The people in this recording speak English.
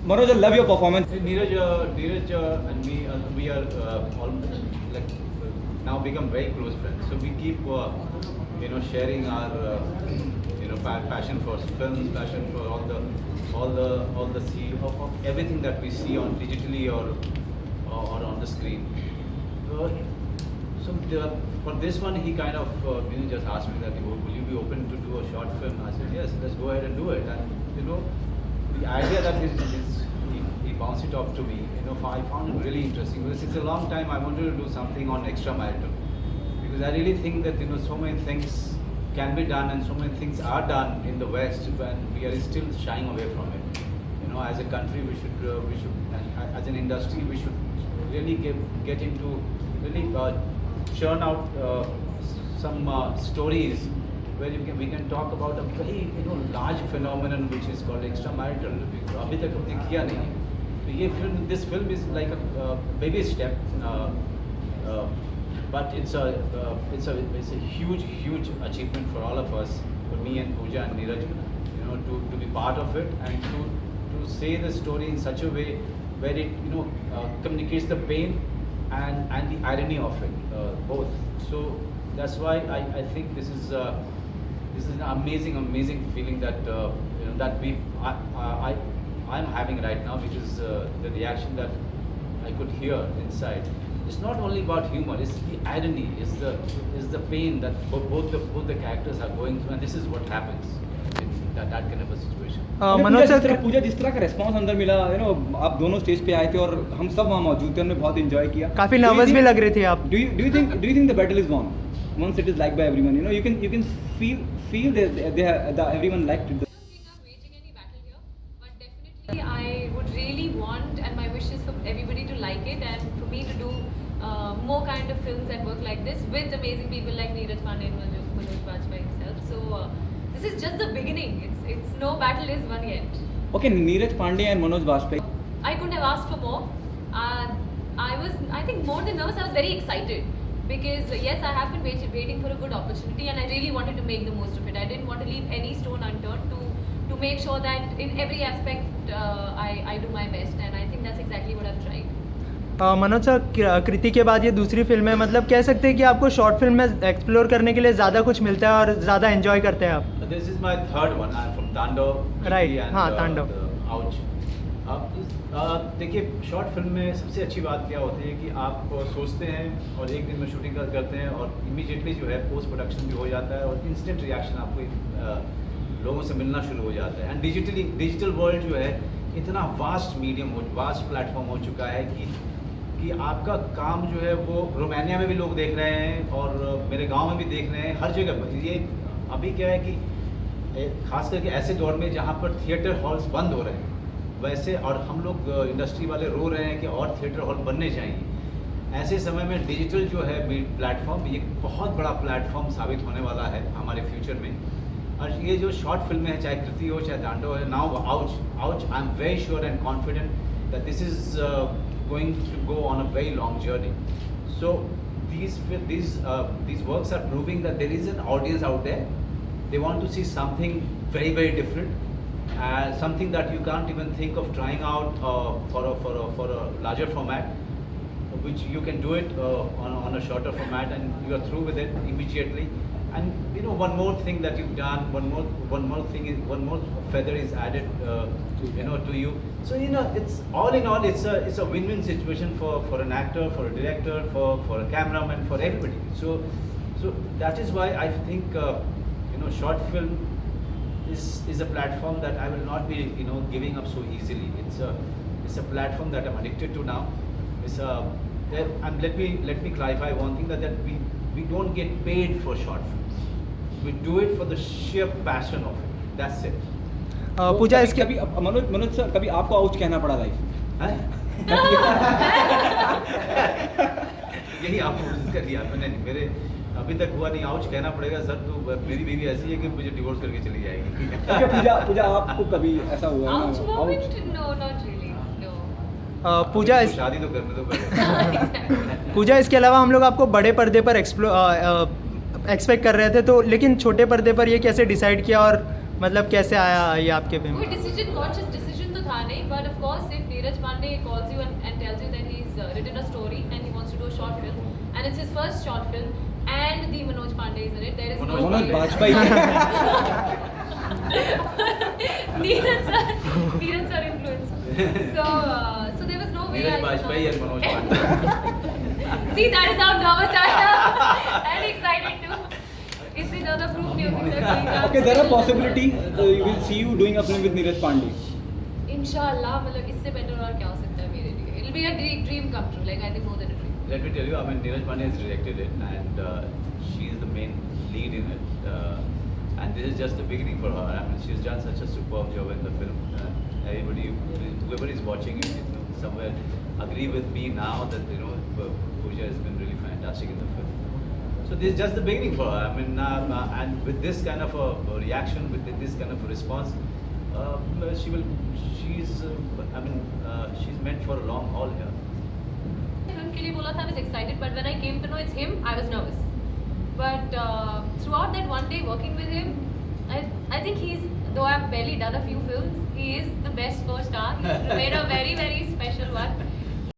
Manoj, I love your performance. Neeraj and me, we are almost like now become very close friends. So we keep, sharing our, passion for films, passion for all the see of everything that we see on digitally or on the screen. For this one, he kind of just asked me that, will you be open to do a short film? I said, yes, let's go ahead and do it. And the idea that he bounced it off to me, I found it really interesting because it's a long time I wanted to do something on extramarital, because I really think that so many things can be done and so many things are done in the West, and we are still shying away from it. As a country, we should, as an industry, we should really get into really churn out some stories where we can talk about a very large phenomenon which is called extramarital. अभी तक हमने किया नहीं है. तो ये this film is like a baby step, but it's a huge achievement for all of us, for me and Pooja and Neeraj, to be part of it and to say the story in such a way where it communicates the pain and the irony of it, both. So that's why I think this is an amazing feeling that I'm having right now, because the reaction that I could hear inside. It's not only about humor; it's the irony, it's the pain that both the characters are going through, and this is what happens in that kind of a situation. Manoj sir, Puja जिस तरह का response अंदर मिला, आप दोनों stage पे आए थे और हम सब वहाँ मौजूद थे, हमने बहुत एंजॉय किया. काफी नर्वस भी लग रहे थे आप. Do you think the battle is won once it is liked by everyone? You can feel that everyone liked it. Waging any battle here, but definitely I would really want, and my wish is for everybody to like it and for me to do more kind of films and work like this with amazing people like Neeraj Pandey and Manoj Bajpayee himself. So this is just the beginning. It's no battle is won yet. Okay, Neeraj Pandey and Manoj Bajpayee. I couldn't have asked for more. I think more than nervous, I was very excited. Because yes, I have been waiting for a good opportunity, and I really wanted to make the most of it. I didn't want to leave any stone unturned to make sure that in every aspect I do my best, and I think that's exactly what I've tried. Manoj sir, Kriti के बाद ये दूसरी film है, मतलब कह सकते हैं कि आपको शॉर्ट फिल्म में एक्सप्लोर करने के लिए ज़्यादा कुछ मिलता है और ज़्यादा एंजॉय करते हैं आप. This is my third one. I'm from Tandav. Right. And, हाँ, Tandav. Ouch. देखिए, शॉर्ट फिल्म में सबसे अच्छी बात क्या होती है कि आप सोचते हैं और एक दिन में शूटिंग करते हैं और इमीडिएटली जो है पोस्ट प्रोडक्शन भी हो जाता है और इंस्टेंट रिएक्शन आपको लोगों से मिलना शुरू हो जाता है. एंड डिजिटल वर्ल्ड जो है इतना वास्ट मीडियम वास्ट प्लेटफॉर्म हो चुका है कि आपका काम जो है वो रोमानिया में भी लोग देख रहे हैं और मेरे गांव में भी देख रहे हैं, हर जगह पर. ये अभी क्या है कि खास करके ऐसे दौर में जहाँ पर थिएटर हॉल्स बंद हो रहे हैं वैसे, और हम लोग इंडस्ट्री वाले रो रहे हैं कि और थिएटर हॉल बनने चाहिए, ऐसे समय में डिजिटल जो है प्लेटफॉर्म ये बहुत बड़ा प्लेटफॉर्म साबित होने वाला है हमारे फ्यूचर में. और ये जो शॉर्ट फिल्में हैं, चाहे कृति हो चाहे तांडव है, now ouch I am very sure and confident that this is going to go on a very long journey. So these works are proving that there is an audience out there. They want to see something very different, something that you can't even think of trying out for a larger format, which you can do it on a shorter format and you are through with it immediately. And one more thing that you've done, one more feather is added to you. So it's all in all, it's a win-win situation for an actor, for a director, for a cameraman, for everybody. So that is why I think short film is a platform that I will not be giving up so easily. It's a platform that I'm addicted to now. And let me clarify one thing, that we don't get paid for short films. We do it for the sheer passion of it. That's it. पूजा इसके कभी Manoj sir, कभी आपको ouch कहना पड़ा life? यही आपको कर दिया मैंने. मेरे अभी तक हुआ नहीं आउच कहना पड़ेगा सर. तो मेरी बीवी ऐसी है कि मुझे डिवोर्स करके चली जाएगी. पूजा आपको कभी ऐसा हुआ है? Ouch moment? No, not really. No. पूजा शादी तो करने दो पहले. पूजा इसके अलावा हम लोग आपको बड़े पर्दे पर एक्सपेक्ट कर रहे थे, तो लेकिन छोटे पर्दे पर ये कैसे डिसाइड किया और मतलब कैसे आया ये आपके पे? कोई डिसीजन, कॉन्शियस डिसीजन तो था नहीं, but of course if Neeraj Pandey calls you and tells you that he's written a story and he wants to do a short film and it's his first short film and the Manoj Pandey is in it, there is Manoj no Manoj way. Bajpayee. Neeraj sir influence. So there was no way. Neeraj I could Bajpayee not- and Manoj Pandey. See, that is how nervous I am and excited too. इससे ज़्यादा proof नहीं हो सकता कि Okay, there are possibility we will see you doing a film with Neeraj Pandey. इंशाल्लाह, मतलब इससे better और क्या हो सकता है मेरे लिए? It'll be a dream come true. Like I think more than a dream. Let me tell you, I mean, Neeraj Pandey has directed it, and she is the main lead in it. And this is just the beginning for her. I mean, she's done such a superb job in the film. Everybody, whoever is watching it, somewhere agree with me now that Pooja has been really fantastic in the film. So this is just the beginning for her. I mean, and with this kind of a reaction, with this kind of a response, she's meant for a long haul here. Film के लिए बोला था I was excited, but when I came to know it's him, I was nervous. But throughout that one day working with him, I think though I've barely done a few films, he is the best co-star. He's made a very, very special one.